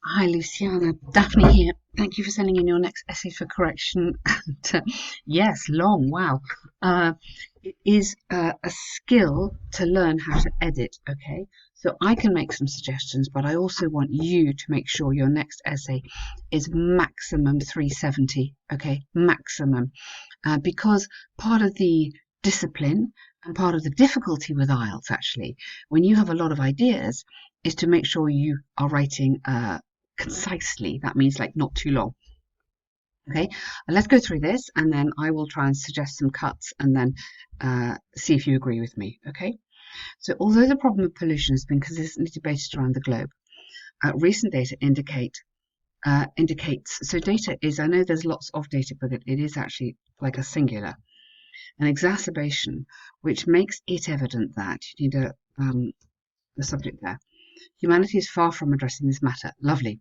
Hi, Luciana. Daphne here. Thank you for sending in your next essay for correction. And, yes, long. Wow. It is a skill to learn how to edit. Okay. So I can make some suggestions, but I also want you to make sure your next essay is maximum 370. Okay. Maximum. Because part of the discipline and part of the difficulty with IELTS, actually, when you have a lot of ideas, is to make sure you are writing concisely. That means like not too long. Okay, let's go through this and then I will try and suggest some cuts and then see if you agree with me. Okay, so although the problem of pollution has been consistently debated around the globe, recent data indicates, so data is, I know there's lots of data, but it is actually like a singular, an exacerbation, which makes it evident that you need the subject there. Humanity is far from addressing this matter. Lovely.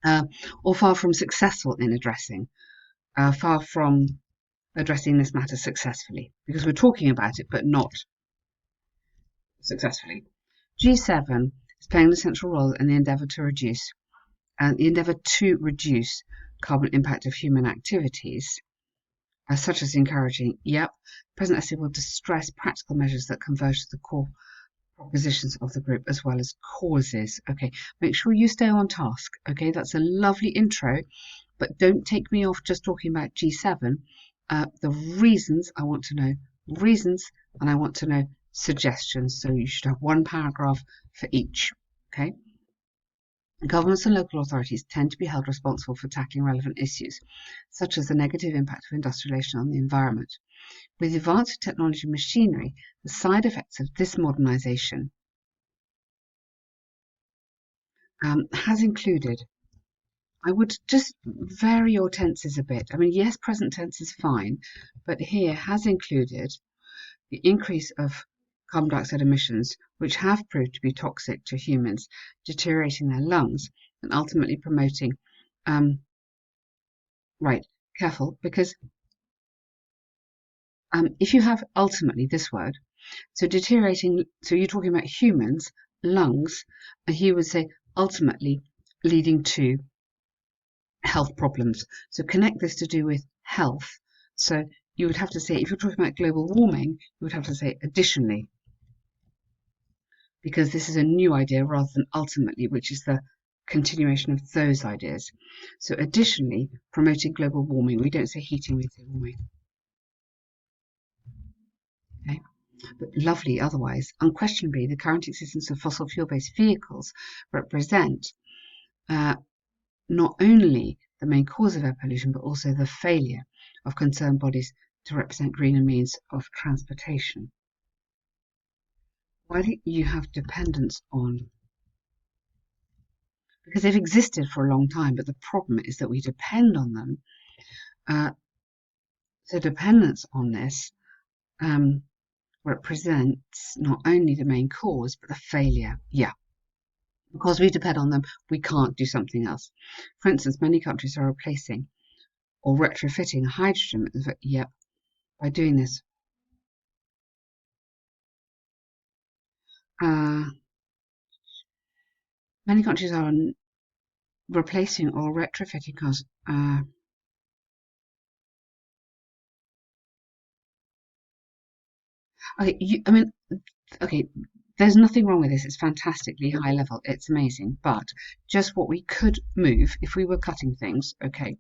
uh, or far from successful in far from addressing this matter successfully, because we're talking about it but not successfully. G7 is playing an essential role in the endeavour to reduce carbon impact of human activities, such as encouraging, present essay will stress practical measures that converge to the core propositions of the group as well as causes. Okay, make sure you stay on task. Okay, that's a lovely intro, but don't take me off just talking about G7. The reasons I want to know, reasons, and I want to know suggestions. So you should have one paragraph for each. Okay. Governments and local authorities tend to be held responsible for tackling relevant issues, such as the negative impact of industrialization on the environment. With the advance of technology and machinery, the side effects of this modernization has included, I would just vary your tenses a bit. I mean, yes, present tense is fine, but here has included the increase of carbon dioxide emissions, which have proved to be toxic to humans, deteriorating their lungs and ultimately promoting, right, careful, because if you have ultimately this word, so deteriorating, so you're talking about humans, lungs, and he would say ultimately leading to health problems. So connect this to do with health. So you would have to say, if you're talking about global warming, you would have to say additionally, because this is a new idea rather than ultimately, which is the continuation of those ideas. So additionally, promoting global warming. We don't say heating, we say warming. Okay? But lovely otherwise. Unquestionably, the current existence of fossil fuel-based vehicles represent not only the main cause of air pollution, but also the failure of concerned bodies to represent greener means of transportation. Why do you have dependence on? Because they've existed for a long time, but the problem is that we depend on them. So dependence on this represents not only the main cause, but the failure. Yeah. Because we depend on them, we can't do something else. For instance, many countries are replacing or retrofitting hydrogen. Yep, by doing this. Many countries are replacing or retrofitting cars. Okay, I mean, okay, there's nothing wrong with this. It's fantastically high level. It's amazing. But just what we could move if we were cutting things, okay,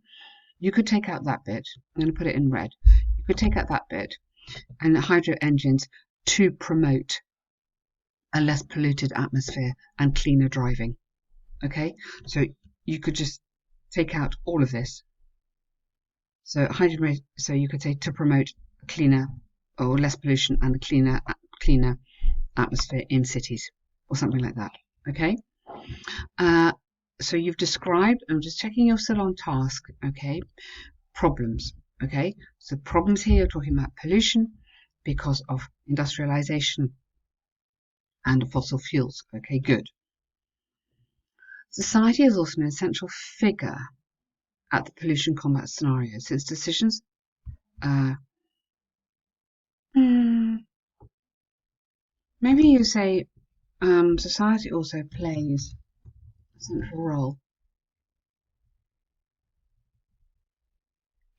you could take out that bit. I'm going to put it in red. You could take out that bit and hydro engines to promote a less polluted atmosphere and cleaner driving. Okay, so you could just take out all of this. So hydrogen, so you could say to promote cleaner or less pollution and a cleaner atmosphere in cities or something like that. Okay. Uh, so you've described, I'm just checking you're still on task. Okay. Problems. Okay. So problems here, you're talking about pollution because of industrialization and fossil fuels. Okay, good. Society is also an essential figure at the pollution combat scenario since decisions maybe you say society also plays central role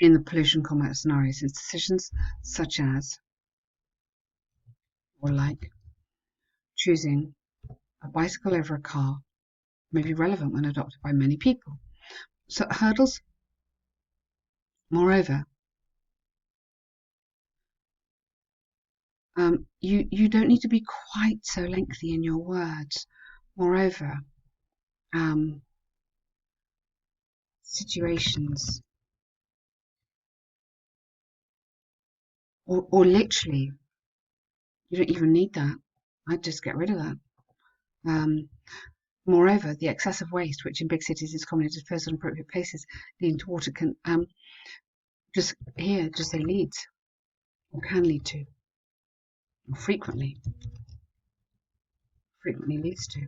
in the pollution combat scenarios. It's decisions such as, or like, choosing a bicycle over a car may be relevant when adopted by many people. So hurdles, moreover, you don't need to be quite so lengthy in your words. Moreover, situations, or literally, you don't even need that. I'd just get rid of that. Moreover, the excessive waste, which in big cities is commonly disposed in appropriate places, leading to water, can just say leads, or can lead to, or frequently leads to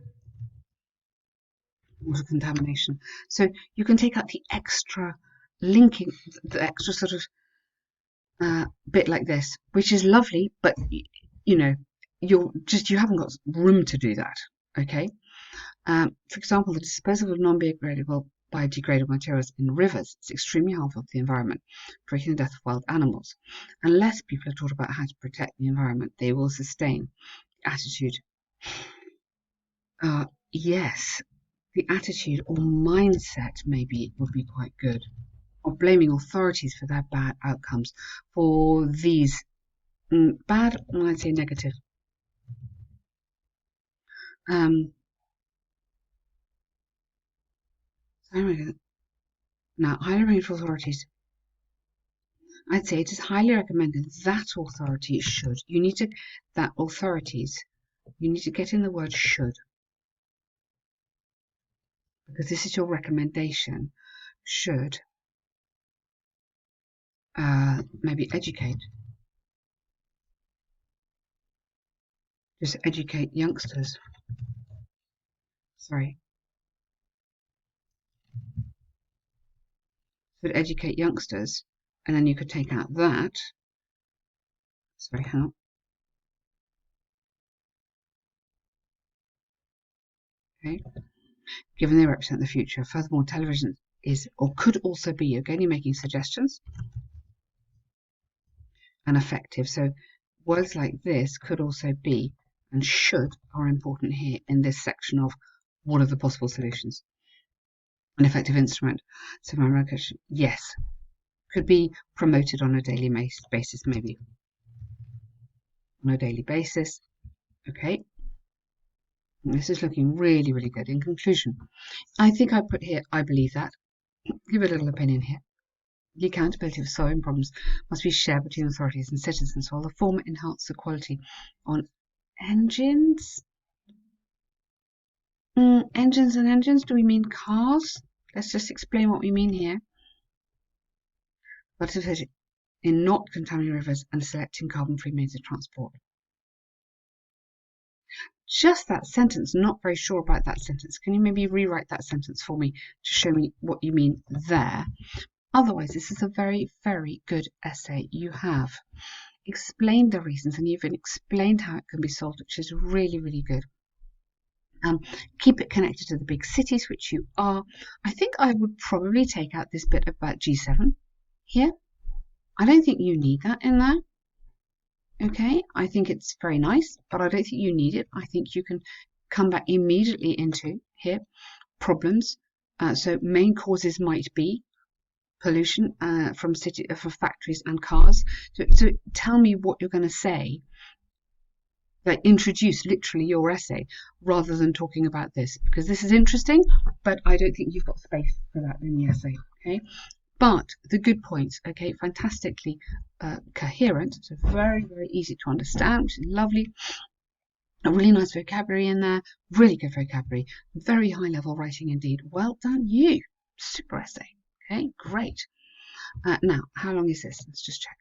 water contamination. So you can take out the extra linking, the extra sort of bit like this, which is lovely, but you know, you haven't got room to do that. Okay. For example, the disposal of non-biodegradable materials in rivers is extremely harmful to the environment, creating the death of wild animals. Unless people are taught about how to protect the environment, they will sustain the attitude. Yes, the attitude or mindset maybe would be quite good, of blaming authorities for their bad outcomes, for these bad, I'd say negative. Now, highly ranked authorities, I'd say it is highly recommended that authorities should. You need to get in the word should, because this is your recommendation. Should maybe educate. Just educate youngsters. Sorry. Should educate youngsters, and then you could take out that. Sorry, how? Okay. Given they represent the future. Furthermore, television is, or could also be, again, you're making suggestions, and effective. So words like this could also be, and should are important here in this section of what are the possible solutions. An effective instrument. So my recollection, yes, could be promoted on a daily basis, maybe. On a daily basis. Okay. This is looking really, really good. In conclusion, I think I put here, I believe that. Give a little opinion here. The accountability of solving problems must be shared between authorities and citizens, while the former enhance the quality on engines. Engines and engines, do we mean cars? Let's just explain what we mean here. But in not contaminating rivers and selecting carbon-free means of transport. Just that sentence, not very sure about that sentence. Can you maybe rewrite that sentence for me to show me what you mean there? Otherwise, this is a very, very good essay. You have explained the reasons and you've explained how it can be solved, which is really, really good. Keep it connected to the big cities, which you are. I think I would probably take out this bit about G7 here. I don't think you need that in there. Okay, I think it's very nice, but I don't think you need it. I think you can come back immediately into here problems. So main causes might be pollution from factories and cars. So tell me what you're going to say. Like introduce literally your essay rather than talking about this, because this is interesting, but I don't think you've got space for that in the essay. Okay, but the good points, okay, fantastically coherent, so very, very easy to understand, which is lovely. A really nice vocabulary in there, really good vocabulary, very high level writing indeed. Well done, you. Super essay. Okay, great. Now, how long is this? Let's just check.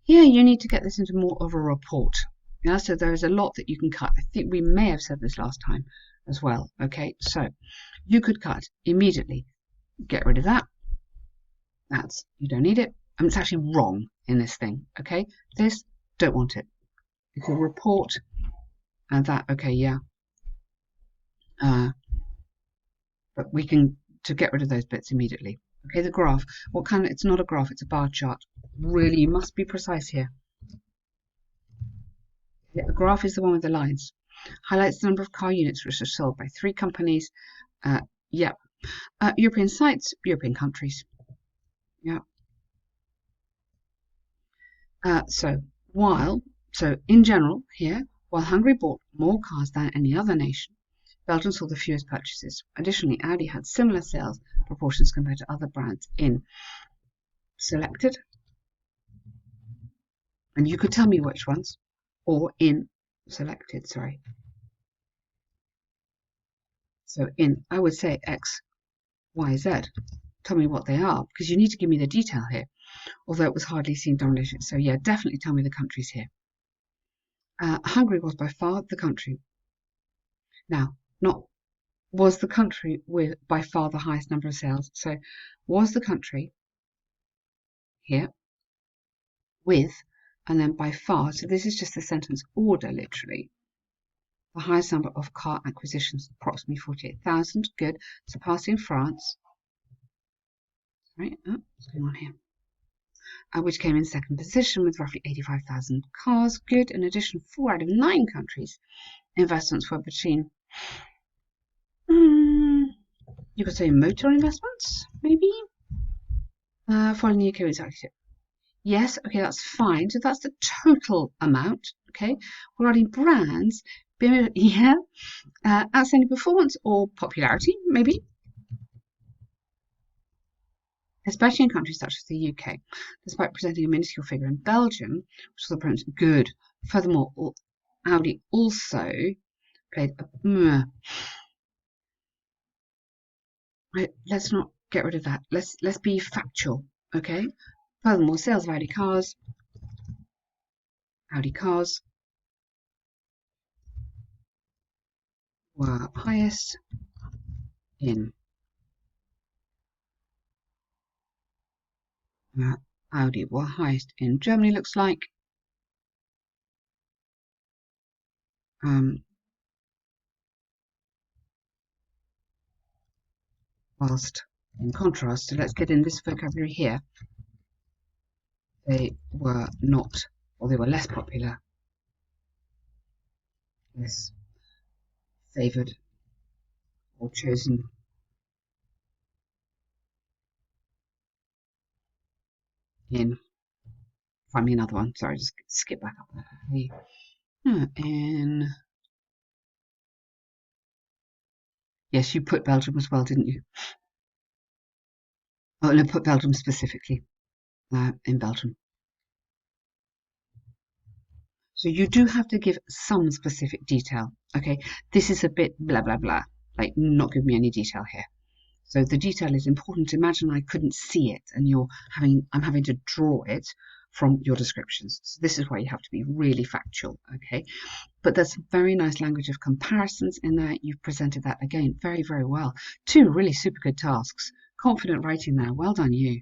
Yeah, you need to get this into more of a report. Yeah, so there is a lot that you can cut. I think we may have said this last time as well. Okay, so you could cut immediately. Get rid of that. You don't need it. And it's actually wrong in this thing. Okay, this, don't want it. It's a report and that, okay, yeah. but we can to get rid of those bits immediately. Okay, the graph. What kind of? It's not a graph. It's a bar chart. Really, you must be precise here. Okay, a graph is the one with the lines. Highlights the number of car units which are sold by 3 companies. Yep. European sites, European countries. Yeah. So in general here, while Hungary bought more cars than any other nation, Belgium saw the fewest purchases. Additionally, Audi had similar sales proportions compared to other brands in selected, and you could tell me which ones, or in selected, sorry. So I would say X, Y, Z. Tell me what they are, because you need to give me the detail here, although it was hardly seen domination. So yeah, definitely tell me the countries here. Hungary was by far the country. Now, not was the country with by far the highest number of sales. So was the country here with, and then by far. So this is just the sentence order, literally. The highest number of car acquisitions, approximately 48,000. Good. Surpassing France. Right, what's going on here? Which came in second position with roughly 85,000 cars. Good. In addition, 4 out of 9 countries investments were between. You could say motor investments, maybe. Following the UK executive. Yes, okay, that's fine. So that's the total amount. Okay, regarding brands, yeah, outstanding performance or popularity, maybe. Especially in countries such as the UK, despite presenting a minuscule figure in Belgium, which was apparently good. Furthermore, Audi also played a. Let's not get rid of that. Let's be factual, okay? Furthermore, sales of Audi cars were highest in Audi were highest in Germany, looks like. Whilst in contrast, so let's get in this vocabulary here. They were not, or they were less popular, less favoured, or chosen in. Find me another one. Sorry, just skip back up there. In. Yes, you put Belgium as well, didn't you? Oh, no, put Belgium specifically in Belgium. So you do have to give some specific detail. Okay, this is a bit blah blah blah, like not give me any detail here. So the detail is important. Imagine I couldn't see it, and I'm having to draw it from your descriptions. So this is why you have to be really factual. Okay, but there's some very nice language of comparisons in there. You've presented that again very, very well. 2 really super good tasks. Confident writing there. Well done, you.